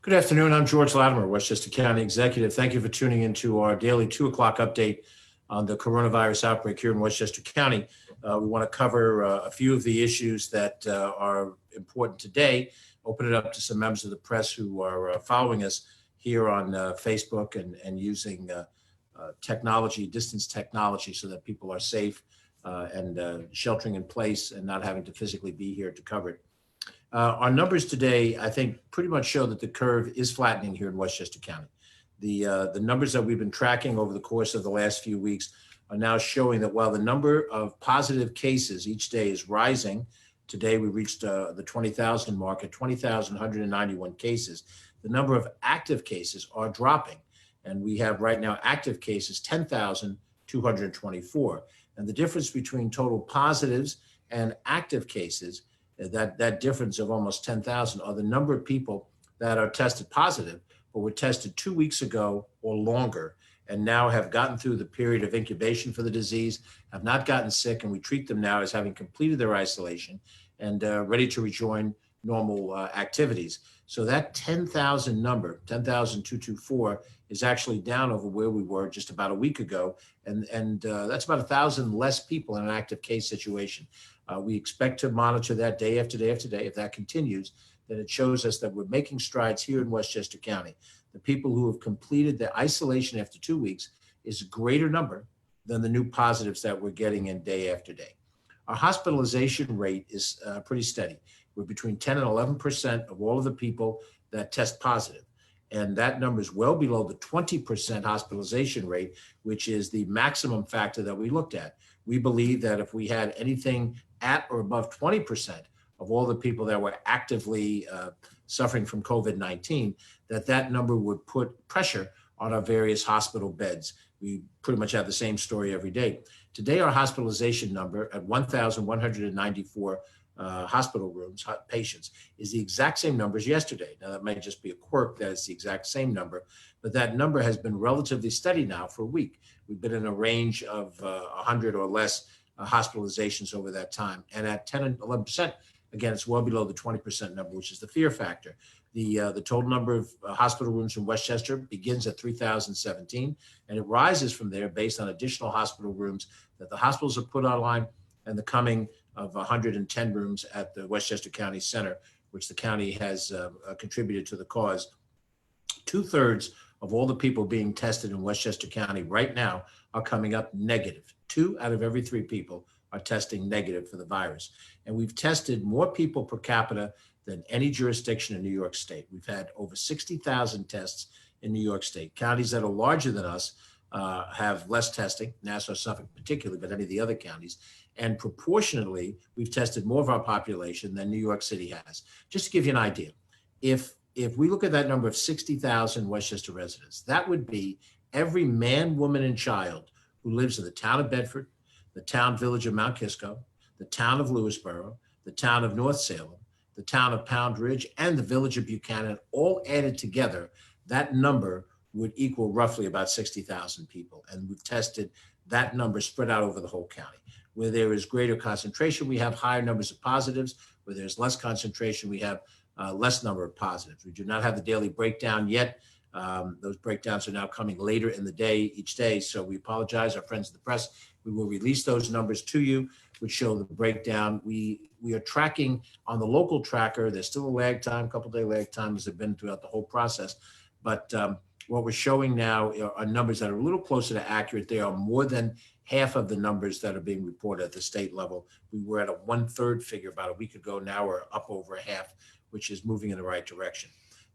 Good afternoon. I'm George Latimer, Westchester County Executive. Thank you for tuning into our daily 2 o'clock update on the coronavirus outbreak here in Westchester County. We want to cover a few of the issues that are important today, open it up to some members of the press who are following us here on Facebook and using technology, distance technology, so that people are safe and sheltering in place and not having to physically be here to cover it. Our numbers today, I think, pretty much show that the curve is flattening here in Westchester County. The numbers that we've been tracking over the course of the last few weeks are now showing that while the number of positive cases each day is rising, today we reached the 20,000 mark at 20,191 cases. The number of active cases are dropping, and we have right now active cases 10,224. And the difference between total positives and active cases, that difference of almost 10,000, are the number of people that are tested positive, but were tested 2 weeks ago or longer, and now have gotten through the period of incubation for the disease, have not gotten sick, and we treat them now as having completed their isolation and ready to rejoin normal activities. So that 10,000 number, 10,224, is actually down over where we were just about a week ago, and that's about 1,000 less people in an active case situation. We expect to monitor that day after day after day. If that continues, then it shows us that we're making strides here in Westchester County. The people who have completed their isolation after 2 weeks is a greater number than the new positives that we're getting in day after day. Our hospitalization rate is pretty steady. We're between 10 and 11% of all of the people that test positive. And that number is well below the 20% hospitalization rate, which is the maximum factor that we looked at. We believe that if we had anything at or above 20% of all the people that were actively suffering from COVID-19, that number would put pressure on our various hospital beds. We pretty much have the same story every day. Today, our hospitalization number at 1,194 hospital rooms, patients, is the exact same number as yesterday. Now, that might just be a quirk that it's the exact same number, but that number has been relatively steady now for a week. We've been in a range of 100 or less hospitalizations over that time. And at 10 and 11%, again, it's well below the 20% number, which is the fear factor. The total number of hospital rooms in Westchester begins at 3,017, and it rises from there based on additional hospital rooms that the hospitals have put online and the coming of 110 rooms at the Westchester County Center, which the county has contributed to the cause. 2/3 of all the people being tested in Westchester County right now are coming up negative. 2 out of every 3 people are testing negative for the virus. And we've tested more people per capita than any jurisdiction in New York State. We've had over 60,000 tests in New York State. Counties that are larger than us have less testing, Nassau, Suffolk particularly, but any of the other counties. And proportionately, we've tested more of our population than New York City has. Just to give you an idea, if we look at that number of 60,000 Westchester residents, that would be every man, woman, and child who lives in the town of Bedford, the town village of Mount Kisco, the town of Lewisboro, the town of North Salem, the town of Pound Ridge, and the village of Buchanan, all added together. That number would equal roughly about 60,000 people. And we've tested that number spread out over the whole county. Where there is greater concentration, we have higher numbers of positives. Where there's less concentration, we have less number of positives. We do not have the daily breakdown yet. Those breakdowns are now coming later in the day, each day. So we apologize, our friends of the press. We will release those numbers to you, which show the breakdown. We are tracking on the local tracker. There's still a lag time, couple-day lag time as they've been throughout the whole process. But what we're showing now are numbers that are a little closer to accurate. They are more than half of the numbers that are being reported at the state level. We were at a 1/3 figure about a week ago. Now we're up over a half, which is moving in the right direction.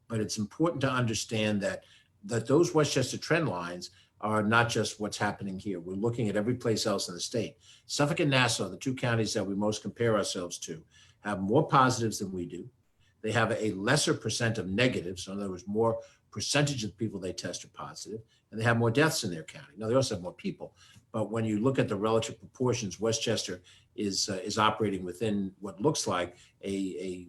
But it's important to understand that those Westchester trend lines are not just what's happening here. We're looking at every place else in the state. Suffolk and Nassau, the 2 counties that we most compare ourselves to, have more positives than we do. They have a lesser percent of negatives. So in other words, more percentage of people they test are positive, and they have more deaths in their county. Now, they also have more people, but when you look at the relative proportions, Westchester is operating within what looks like a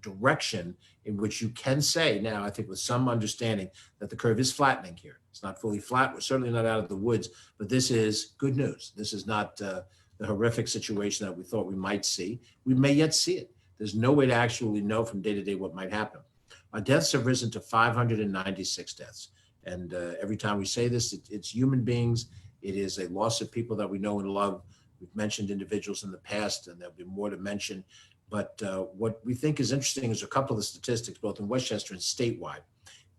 direction in which you can say now, I think with some understanding, that the curve is flattening here. It's not fully flat. We're certainly not out of the woods, but this is good news. This is not the horrific situation that we thought we might see. We may yet see it. There's no way to actually know from day to day what might happen. our deaths have risen to 596 deaths. And every time we say this, it's human beings. It is a loss of people that we know and love. We've mentioned individuals in the past, and there'll be more to mention. But what we think is interesting is a couple of statistics, both in Westchester and statewide.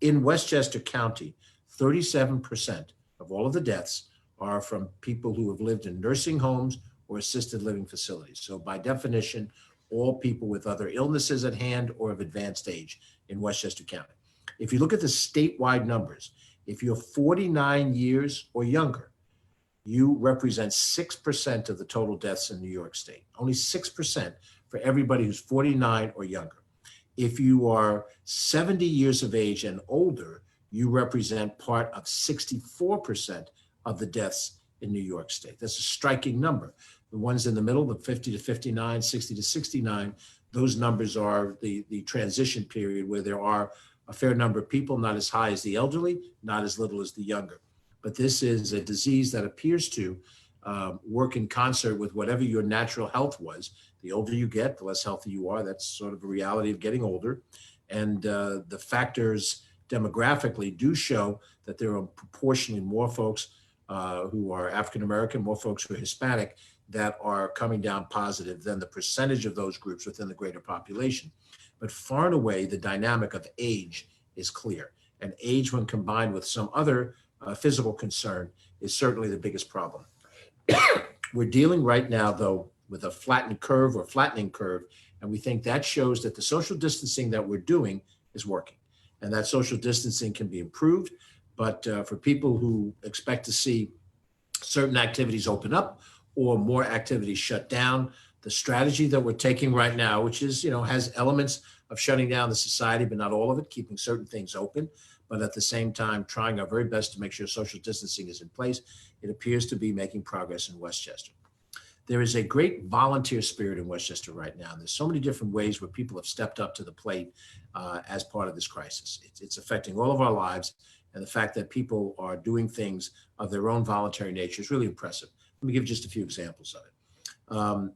In Westchester County, 37% of all of the deaths are from people who have lived in nursing homes or assisted living facilities. So by definition, all people with other illnesses at hand or of advanced age in Westchester County. If you look at the statewide numbers, if you're 49 years or younger, you represent 6% of the total deaths in New York State. Only 6% for everybody who's 49 or younger. If you are 70 years of age and older, you represent part of 64% of the deaths in New York State. That's a striking number. The ones in the middle, the 50 to 59, 60 to 69, those numbers are the transition period where there are a fair number of people, not as high as the elderly, not as little as the younger. But this is a disease that appears to work in concert with whatever your natural health was. The older you get, the less healthy you are. That's sort of a reality of getting older. And the factors demographically do show that there are proportionally more folks who are African-American, more folks who are Hispanic that are coming down positive than the percentage of those groups within the greater population. But far and away, the dynamic of age is clear. And age, when combined with some other physical concern, is certainly the biggest problem. We're dealing right now, though, with a flattened curve or flattening curve, and we think that shows that the social distancing that we're doing is working, and that social distancing can be improved. But for people who expect to see certain activities open up or more activities shut down, the strategy that we're taking right now, which is, has elements of shutting down the society, but not all of it, keeping certain things open, but at the same time, trying our very best to make sure social distancing is in place, it appears to be making progress in Westchester. There is a great volunteer spirit in Westchester right now. There's so many different ways where people have stepped up to the plate as part of this crisis. It's affecting all of our lives, and the fact that people are doing things of their own voluntary nature is really impressive. Let me give just a few examples of it.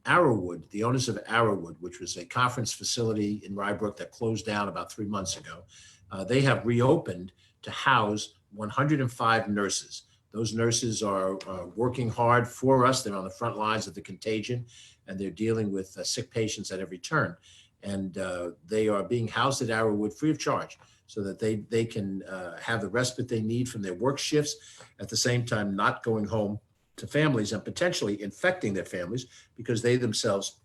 Arrowwood, the owners of Arrowwood, which was a conference facility in Rye Brook that closed down about 3 months ago, they have reopened to house 105 nurses. Those nurses are working hard for us. They're on the front lines of the contagion, and they're dealing with sick patients at every turn. And they are being housed at Arrowwood free of charge so that they can have the respite they need from their work shifts, at the same time not going home to families and potentially infecting their families because they themselves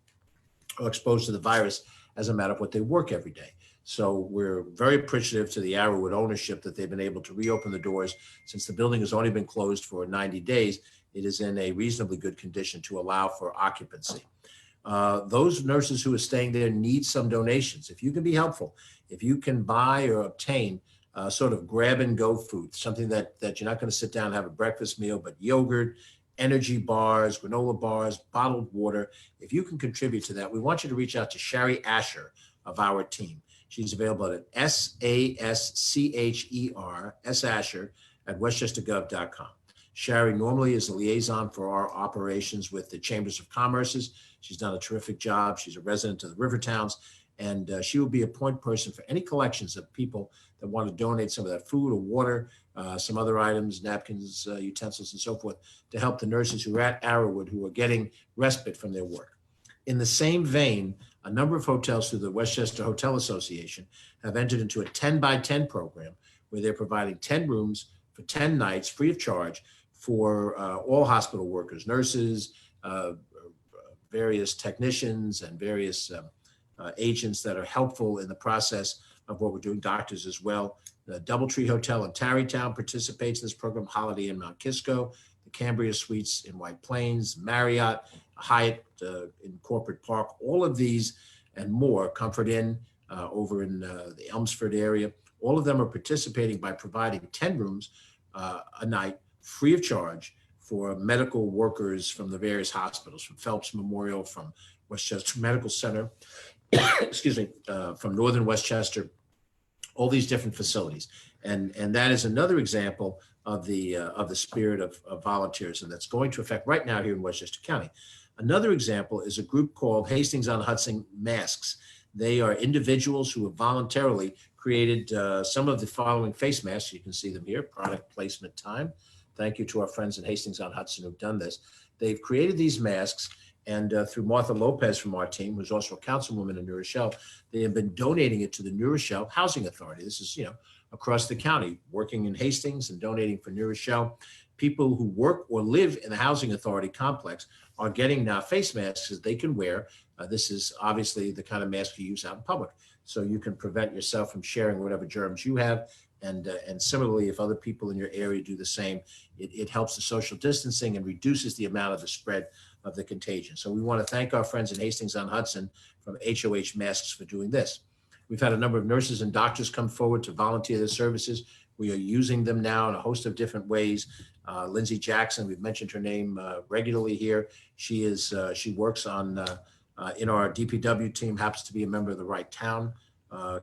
are exposed to the virus as a matter of what they work every day. So we're very appreciative to the Arrowwood ownership that they've been able to reopen the doors. Since the building has only been closed for 90 days, it is in a reasonably good condition to allow for occupancy. Those nurses who are staying there need some donations. If you can be helpful, if you can buy or obtain sort of grab and go food, something that you're not going to sit down and have a breakfast meal, but yogurt, energy bars, granola bars, bottled water. If you can contribute to that, we want you to reach out to Sherry Asher of our team. She's available at SASCHER, Asher, at westchestergov.com. Sherry normally is a liaison for our operations with the Chambers of Commerce. She's done a terrific job. She's a resident of the River Towns, and she will be a point person for any collections of people that want to donate some of that food or water, some other items, napkins, utensils, and so forth, to help the nurses who are at Arrowwood who are getting respite from their work. In the same vein, a number of hotels through the Westchester Hotel Association have entered into a 10 by 10 program where they're providing 10 rooms for 10 nights free of charge for all hospital workers, nurses, various technicians, and various agents that are helpful in the process of what we're doing, doctors as well. The Doubletree Hotel in Tarrytown participates in this program, Holiday Inn Mount Kisco, the Cambria Suites in White Plains, Marriott, Hyatt in Corporate Park, all of these and more, Comfort Inn over in the Elmsford area, all of them are participating by providing 10 rooms a night free of charge for medical workers from the various hospitals, from Phelps Memorial, from Westchester Medical Center, excuse me, from Northern Westchester, all these different facilities. And that is another example of the spirit of volunteers, and that's going to affect right now here in Westchester County. Another example is a group called Hastings-on-Hudson Masks. They are individuals who have voluntarily created some of the following face masks. You can see them here, product placement time. Thank you to our friends in Hastings-on-Hudson who've done this. They've created these masks, and through Martha Lopez from our team, who's also a councilwoman in New Rochelle, they have been donating it to the New Rochelle Housing Authority. This is, across the county, working in Hastings and donating for New Rochelle. People who work or live in the Housing Authority complex are getting now face masks that they can wear. This is obviously the kind of mask you use out in public, so you can prevent yourself from sharing whatever germs you have. And similarly, if other people in your area do the same, it helps the social distancing and reduces the amount of the spread of the contagion. So we want to thank our friends in Hastings-on-Hudson from HOH Masks for doing this. We've had a number of nurses and doctors come forward to volunteer their services. We are using them now in a host of different ways. Lindsay Jackson, we've mentioned her name regularly here. She works on in our DPW team, happens to be a member of the Right Town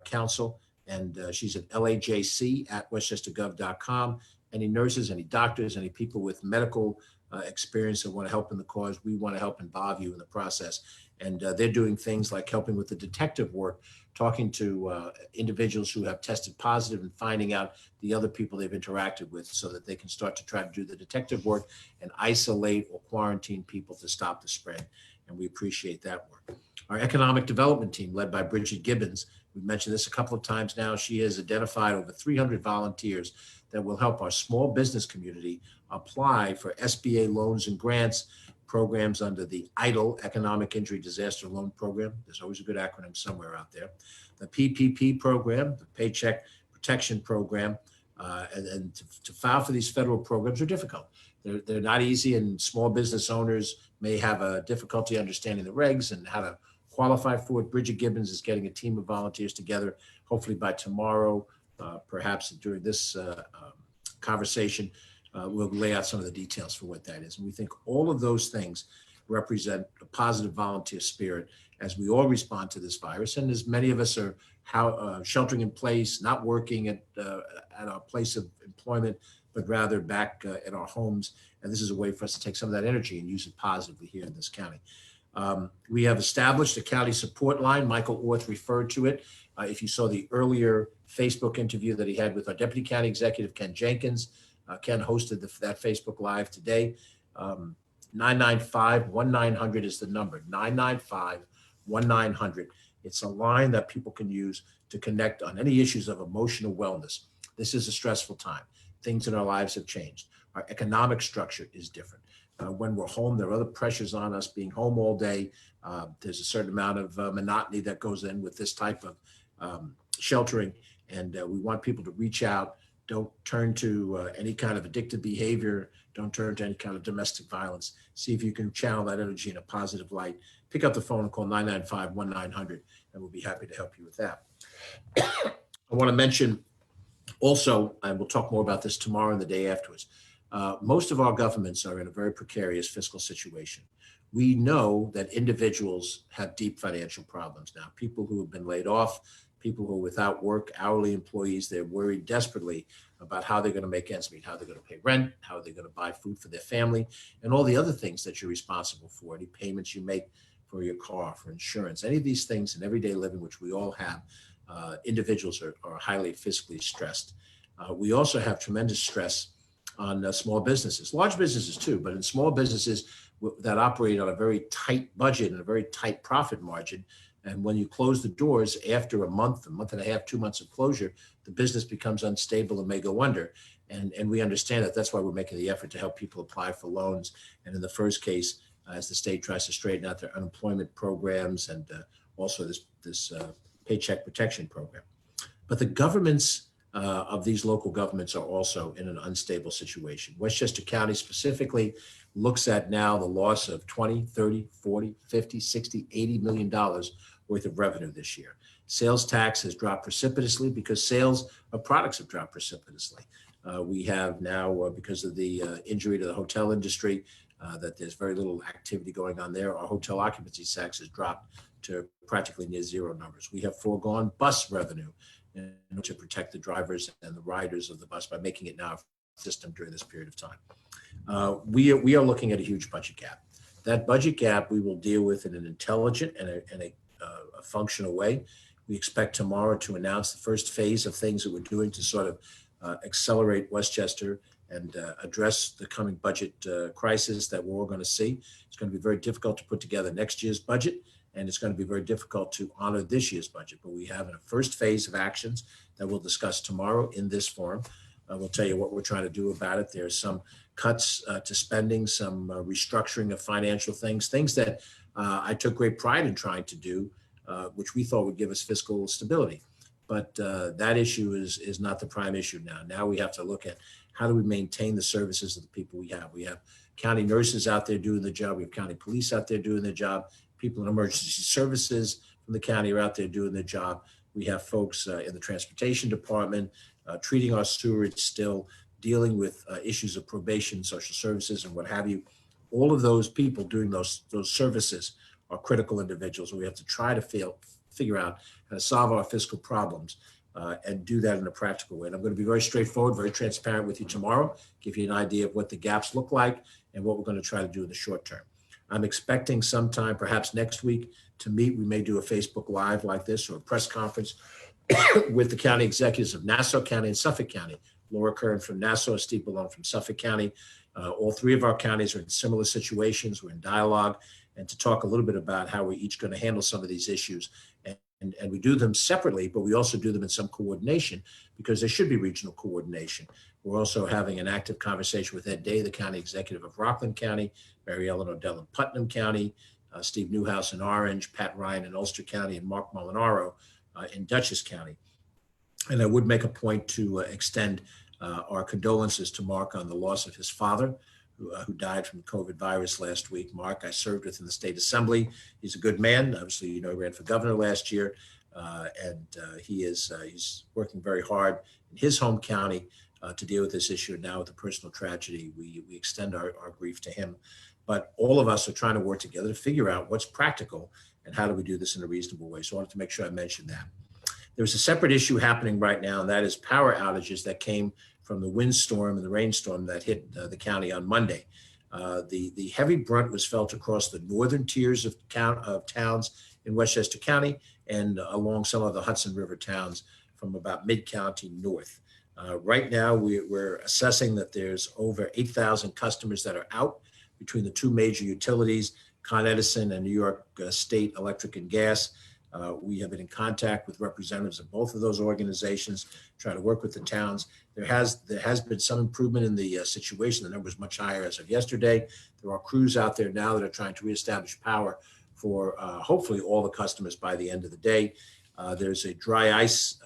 Council, and she's at LAJC at westchestergov.com. Any nurses, any doctors, any people with medical experience that want to help in the cause, we want to help involve you in the process. And they're doing things like helping with the detective work, talking to individuals who have tested positive and finding out the other people they've interacted with so that they can start to try to do the detective work and isolate or quarantine people to stop the spread. And we appreciate that work. Our economic development team, led by Bridget Gibbons, we've mentioned this a couple of times now. She has identified over 300 volunteers that will help our small business community apply for SBA loans and grants, programs under the EIDL, Economic Injury Disaster Loan Program. There's always a good acronym somewhere out there. The PPP program, the Paycheck Protection Program, and to file for these federal programs are difficult. They're not easy, and small business owners may have a difficulty understanding the regs and how to qualify for it. Bridget Gibbons is getting a team of volunteers together, hopefully by tomorrow, perhaps during this conversation, we'll lay out some of the details for what that is. And we think all of those things represent a positive volunteer spirit as we all respond to this virus. And as many of us are sheltering in place, not working at our place of employment, but rather back at our homes. And this is a way for us to take some of that energy and use it positively here in this county. We have established a county support line. Michael Orth referred to it. If you saw the earlier Facebook interview that he had with our Deputy County Executive, Ken Jenkins, Ken hosted that Facebook Live today. 995-1900 is the number, 995-1900. It's a line that people can use to connect on any issues of emotional wellness. This is a stressful time. Things in our lives have changed. Our economic structure is different. When we're home, there are other pressures on us. Being home all day, there's a certain amount of monotony that goes in with this type of sheltering. And we want people to reach out. Don't turn to any kind of addictive behavior. Don't turn to any kind of domestic violence. See if you can channel that energy in a positive light. Pick up the phone and call 995-1900, and we'll be happy to help you with that. I want to mention also, and we'll talk more about this tomorrow and the day afterwards, most of our governments are in a very precarious fiscal situation. We know that individuals have deep financial problems now. People who have been laid off, people who are without work, hourly employees, they're worried desperately about how they're going to make ends meet, how they're going to pay rent, how they're going to buy food for their family, and all the other things that you're responsible for, any payments you make for your car, for insurance, any of these things in everyday living, which we all have. Individuals are highly fiscally stressed. We also have tremendous stress on small businesses, large businesses too, but in small businesses that operate on a very tight budget and a very tight profit margin. And when you close the doors after a month and a half, 2 months of closure, the business becomes unstable and may go under. And we understand that. That's why we're making the effort to help people apply for loans. And in the first case, as the state tries to straighten out their unemployment programs and also this Paycheck Protection Program. But the governments of these local governments are also in an unstable situation. Westchester County specifically looks at now the loss of 20, 30, 40, 50, 60, $80 million worth of revenue this year. Sales tax has dropped precipitously because sales of products have dropped precipitously. We have now, because of the injury to the hotel industry, that there's very little activity going on there. Our hotel occupancy tax has dropped to practically near zero numbers. We have foregone bus revenue in order to protect the drivers and the riders of the bus by making it now a system during this period of time. We are looking at a huge budget gap. That budget gap we will deal with in an intelligent and a functional way. We expect tomorrow to announce the first phase of things that we're doing to sort of accelerate Westchester and address the coming budget crisis that we're all going to see. It's going to be very difficult to put together next year's budget, and it's going to be very difficult to honor this year's budget. But we have a first phase of actions that we'll discuss tomorrow in this forum. We'll tell you what we're trying to do about it. There's some cuts to spending, some restructuring of financial things that I took great pride in trying to do, which we thought would give us fiscal stability. But that issue is not the prime issue now. Now we have to look at how do we maintain the services of the people we have. We have county nurses out there doing the job. We have county police out there doing their job. People in emergency services from the county are out there doing their job. We have folks in the transportation department treating our sewage still, dealing with issues of probation, social services, and what have you. All of those people doing those services are critical individuals. We have to try to figure out how to solve our fiscal problems and do that in a practical way. And I'm going to be very straightforward, very transparent with you tomorrow, give you an idea of what the gaps look like and what we're going to try to do in the short term. I'm expecting sometime, perhaps next week, to meet. We may do a Facebook Live like this or a press conference with the county executives of Nassau County and Suffolk County. Laura Kern from Nassau, Steve Ballone from Suffolk County. All three of our counties are in similar situations. We're in dialogue, and to talk a little bit about how we're each going to handle some of these issues. And we do them separately, but we also do them in some coordination because there should be regional coordination. We're also having an active conversation with Ed Day, the county executive of Rockland County, Mary Ellen Odell in Putnam County, Steve Newhouse in Orange, Pat Ryan in Ulster County, and Mark Molinaro in Dutchess County. And I would make a point to extend our condolences to Mark on the loss of his father, who died from COVID virus last week. Mark, I served with in the state assembly. He's a good man. Obviously, you know, he ran for governor last year, and he's working very hard in his home county to deal with this issue. And now with the personal tragedy, we extend our grief to him. But all of us are trying to work together to figure out what's practical and how do we do this in a reasonable way. So I wanted to make sure I mentioned that. There's a separate issue happening right now, and that is power outages that came from the windstorm and the rainstorm that hit the county on Monday. The heavy brunt was felt across the northern tiers of towns in Westchester County and along some of the Hudson River towns from about mid-county north. Right now, we're assessing that there's over 8,000 customers that are out between the two major utilities, Con Edison and New York State Electric and Gas. We have been in contact with representatives of both of those organizations, trying to work with the towns. There has been some improvement in the situation. The number is much higher as of yesterday. There are crews out there now that are trying to reestablish power for hopefully all the customers by the end of the day. There's a dry ice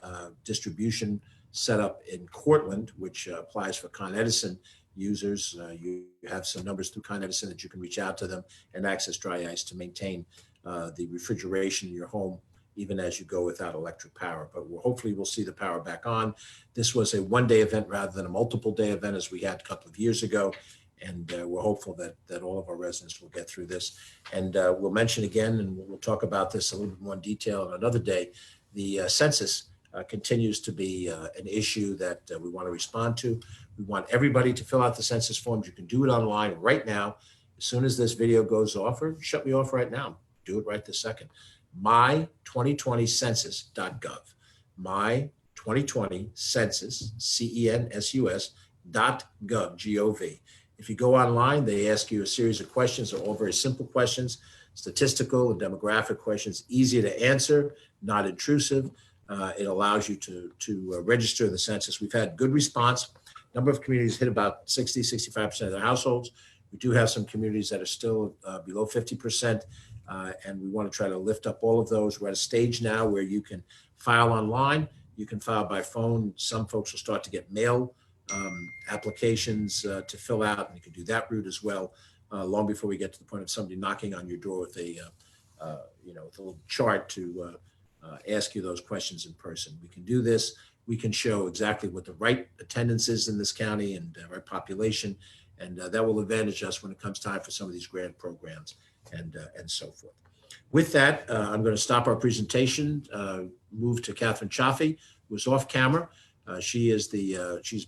distribution set up in Cortland, which applies for Con Edison users. You have some numbers through Con Edison that you can reach out to them and access dry ice to maintain the refrigeration in your home, even as you go without electric power. But hopefully we'll see the power back on. This was a one-day event rather than a multiple-day event as we had a couple of years ago. And we're hopeful that all of our residents will get through this. And we'll mention again, and we'll talk about this a little bit more in detail on another day, the census continues to be an issue that we want to respond to. We want everybody to fill out the census forms. You can do it online right now. As soon as this video goes off, or shut me off right now, do it right this second. My2020census.gov. My2020census, CENSUS.gov, G-O-V. If you go online, they ask you a series of questions. They're all very simple questions, statistical and demographic questions, easy to answer, not intrusive. It allows you to register the census. We've had good response. Number of communities hit about 60, 65% of their households. We do have some communities that are still below 50%, and we want to try to lift up all of those. We're at a stage now where you can file online, you can file by phone. Some folks will start to get mail applications to fill out, and you can do that route as well, long before we get to the point of somebody knocking on your door with a with a little chart to ask you those questions in person. We can do this. We can show exactly what the right attendance is in this county and right population, and that will advantage us when it comes time for some of these grant programs and so forth. With that, I'm going to stop our presentation, move to Catherine Cioffi, who's off camera. She's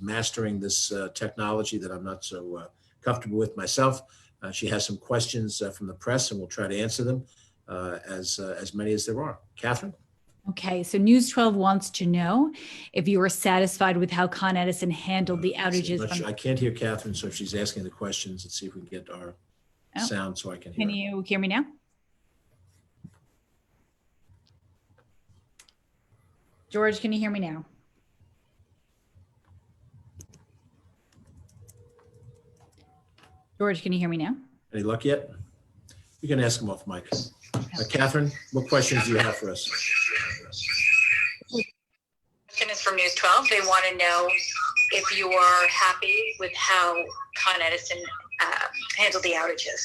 mastering this technology that I'm not so comfortable with myself. She has some questions from the press, and we'll try to answer them, as many as there are. Catherine? Okay, so News 12 wants to know if you were satisfied with how Con Edison handled the outages. I can't hear Catherine, so if she's asking the questions, let's see if we can get our sound so I can hear. Can you hear me now? George, can you hear me now? George, can you hear me now? Any luck yet? You can ask him off mic. Catherine, what questions do you have for us? Question is from News 12. They want to know if you are happy with how Con Edison handled the outages.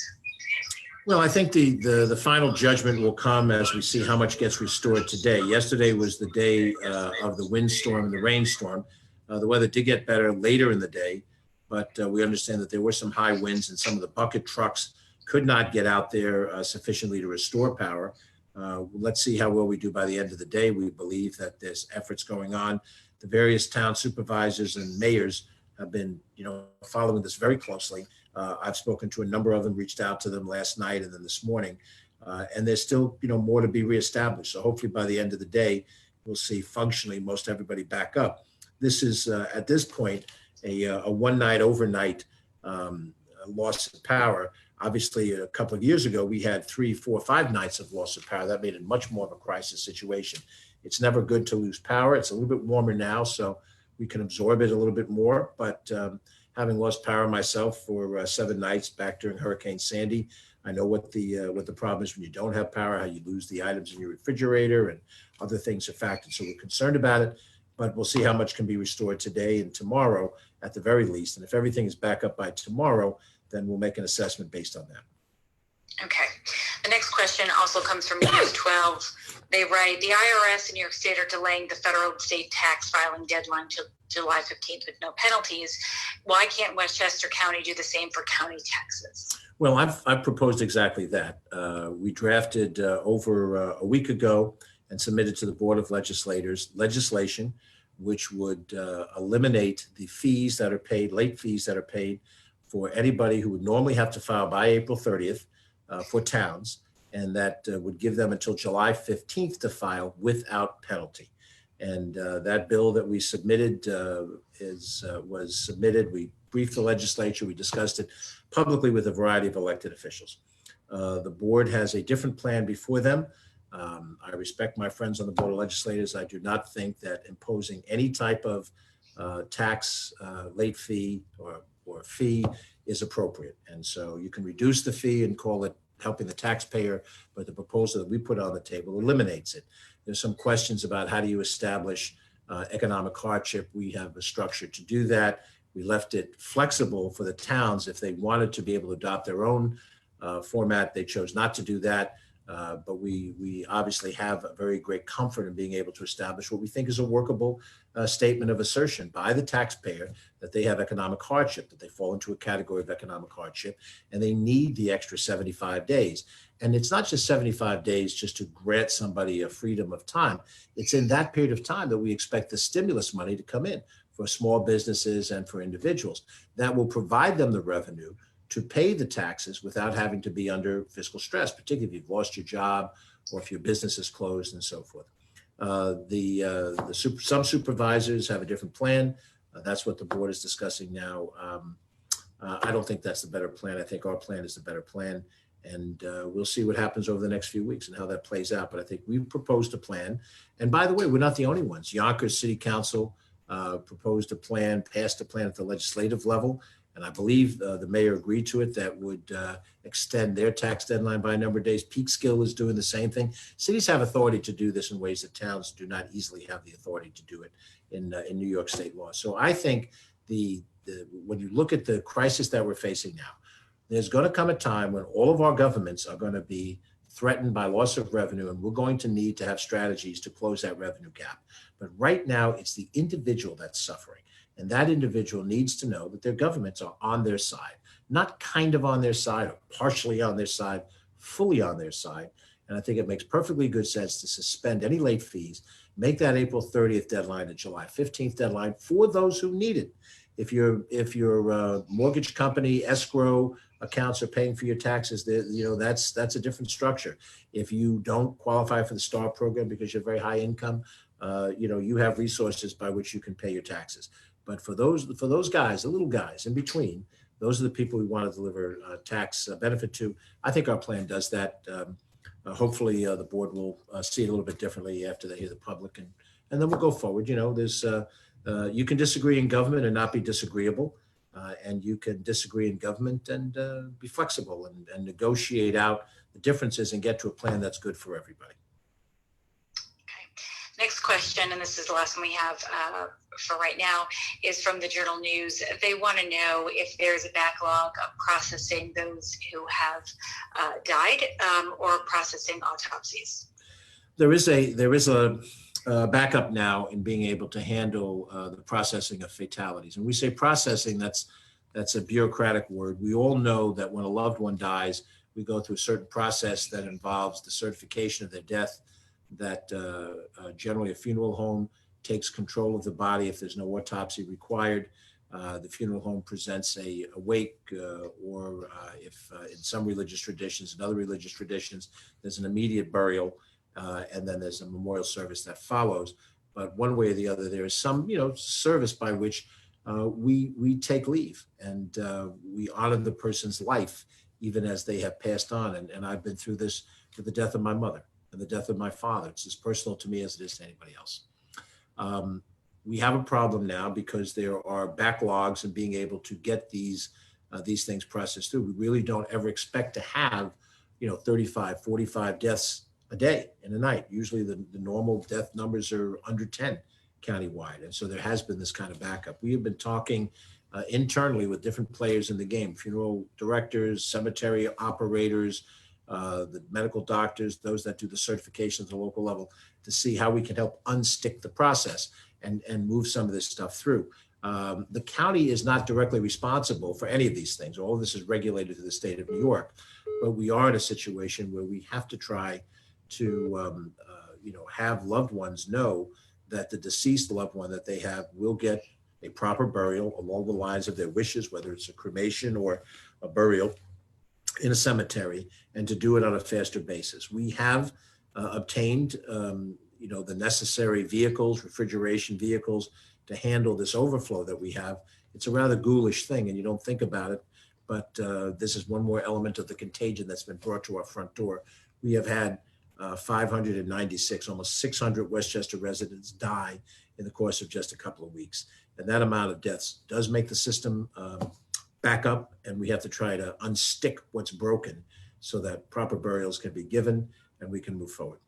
Well, I think the final judgment will come as we see how much gets restored today. Yesterday was the day of the windstorm and the rainstorm. The weather did get better later in the day, but we understand that there were some high winds and some of the bucket trucks could not get out there sufficiently to restore power. Let's see how well we do by the end of the day. We believe that there's efforts going on. The various town supervisors and mayors have been, following this very closely. I've spoken to a number of them, reached out to them last night and then this morning, and there's still, more to be reestablished. So hopefully by the end of the day, we'll see functionally most everybody back up. This is at this point a one night, overnight loss of power. Obviously, a couple of years ago, we had 3, 4, 5 nights of loss of power. That made it much more of a crisis situation. It's never good to lose power. It's a little bit warmer now, so we can absorb it a little bit more. But having lost power myself for 7 nights back during Hurricane Sandy, I know what the problem is when you don't have power, how you lose the items in your refrigerator and other things are factored. So we're concerned about it, but we'll see how much can be restored today and tomorrow at the very least. And if everything is back up by tomorrow, then we'll make an assessment based on that. Okay. The next question also comes from News 12. They write, the IRS in New York State are delaying the federal and state tax filing deadline till July 15th with no penalties. Why can't Westchester County do the same for county taxes? Well, I've proposed exactly that. We drafted over a week ago and submitted to the Board of Legislators legislation which would eliminate the fees that are paid, late fees that are paid for anybody who would normally have to file by April 30th for towns, and that would give them until July 15th to file without penalty. And that bill that we submitted was submitted. We briefed the legislature. We discussed it publicly with a variety of elected officials. The board has a different plan before them. I respect my friends on the Board of Legislators. I do not think that imposing any type of tax, late fee or fee is appropriate. And so you can reduce the fee and call it helping the taxpayer, but the proposal that we put on the table eliminates it. There's some questions about how do you establish economic hardship. We have a structure to do that. We left it flexible for the towns if they wanted to be able to adopt their own format. They chose not to do that. But we obviously have a very great comfort in being able to establish what we think is a workable statement of assertion by the taxpayer that they have economic hardship, that they fall into a category of economic hardship, and they need the extra 75 days. And it's not just 75 days just to grant somebody a freedom of time. It's in that period of time that we expect the stimulus money to come in for small businesses and for individuals. That will provide them the revenue to pay the taxes without having to be under fiscal stress, particularly if you've lost your job or if your business is closed and so forth. Some supervisors have a different plan. That's what the board is discussing now. I don't think that's the better plan. I think our plan is the better plan. And we'll see what happens over the next few weeks and how that plays out. But I think we've proposed a plan. And by the way, we're not the only ones. Yonkers City Council proposed a plan, passed a plan at the legislative level. And I believe the mayor agreed to it. That would extend their tax deadline by a number of days. Peekskill is doing the same thing. Cities have authority to do this in ways that towns do not easily have the authority to do it in New York state law. So I think when you look at the crisis that we're facing now, there's going to come a time when all of our governments are going to be threatened by loss of revenue, and we're going to need to have strategies to close that revenue gap. But right now, it's the individual that's suffering. And that individual needs to know that their governments are on their side, not kind of on their side or partially on their side, fully on their side. And I think it makes perfectly good sense to suspend any late fees, make that April 30th deadline a July 15th deadline for those who need it. If your mortgage company, escrow, accounts are paying for your taxes, that's a different structure. If you don't qualify for the STAR program because you're very high income, you have resources by which you can pay your taxes. But for those guys, the little guys in between, those are the people we want to deliver tax benefit to. I think our plan does that. Hopefully, the board will see it a little bit differently after they hear the public, and then we'll go forward. There's you can disagree in government and not be disagreeable, and you can disagree in government and be flexible and negotiate out the differences and get to a plan that's good for everybody. Next question, and this is the last one we have for right now, is from the Journal News. They want to know if there's a backlog of processing those who have died or processing autopsies. There is a backup now in being able to handle the processing of fatalities. And we say processing, that's a bureaucratic word. We all know that when a loved one dies, we go through a certain process that involves the certification of their death, that generally a funeral home takes control of the body if there's no autopsy required. The funeral home presents a wake, or if in some religious traditions, in other religious traditions, there's an immediate burial, and then there's a memorial service that follows. But one way or the other, there is some service by which we take leave and we honor the person's life even as they have passed on. And I've been through this with the death of my mother and the death of my father. It's as personal to me as it is to anybody else. We have a problem now because there are backlogs in being able to get these things processed through. We really don't ever expect to have, 35, 45 deaths a day in a night. Usually the normal death numbers are under 10 countywide. And so there has been this kind of backup. We have been talking internally with different players in the game, funeral directors, cemetery operators, the medical doctors, those that do the certifications at the local level, to see how we can help unstick the process and move some of this stuff through. The county is not directly responsible for any of these things. All of this is regulated through the state of New York, but we are in a situation where we have to try to, have loved ones know that the deceased loved one that they have will get a proper burial along the lines of their wishes, whether it's a cremation or a burial in a cemetery, and to do it on a faster basis. We have obtained, the necessary vehicles, refrigeration vehicles, to handle this overflow that we have. It's a rather ghoulish thing, and you don't think about it, but this is one more element of the contagion that's been brought to our front door. We have had 596, almost 600 Westchester residents die in the course of just a couple of weeks. And that amount of deaths does make the system back up, and we have to try to unstick what's broken so that proper burials can be given and we can move forward.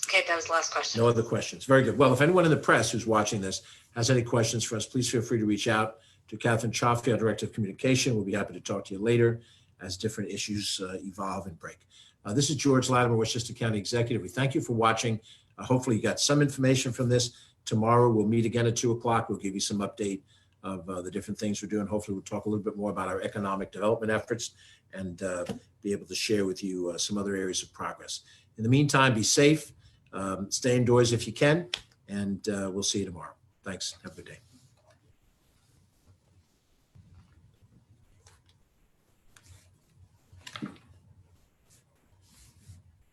Okay, that was the last question. No other questions. Very good. Well, if anyone in the press who's watching this has any questions for us, please feel free to reach out to Catherine Cioffi, our Director of Communication. We'll be happy to talk to you later as different issues evolve and break. This is George Latimer, Westchester County Executive. We thank you for watching. Hopefully you got some information from this. Tomorrow we'll meet again at 2 o'clock. We'll give you some update of the different things we're doing. Hopefully we'll talk a little bit more about our economic development efforts and be able to share with you some other areas of progress. In the meantime, be safe, stay indoors if you can, and we'll see you tomorrow. Thanks. Have a good day.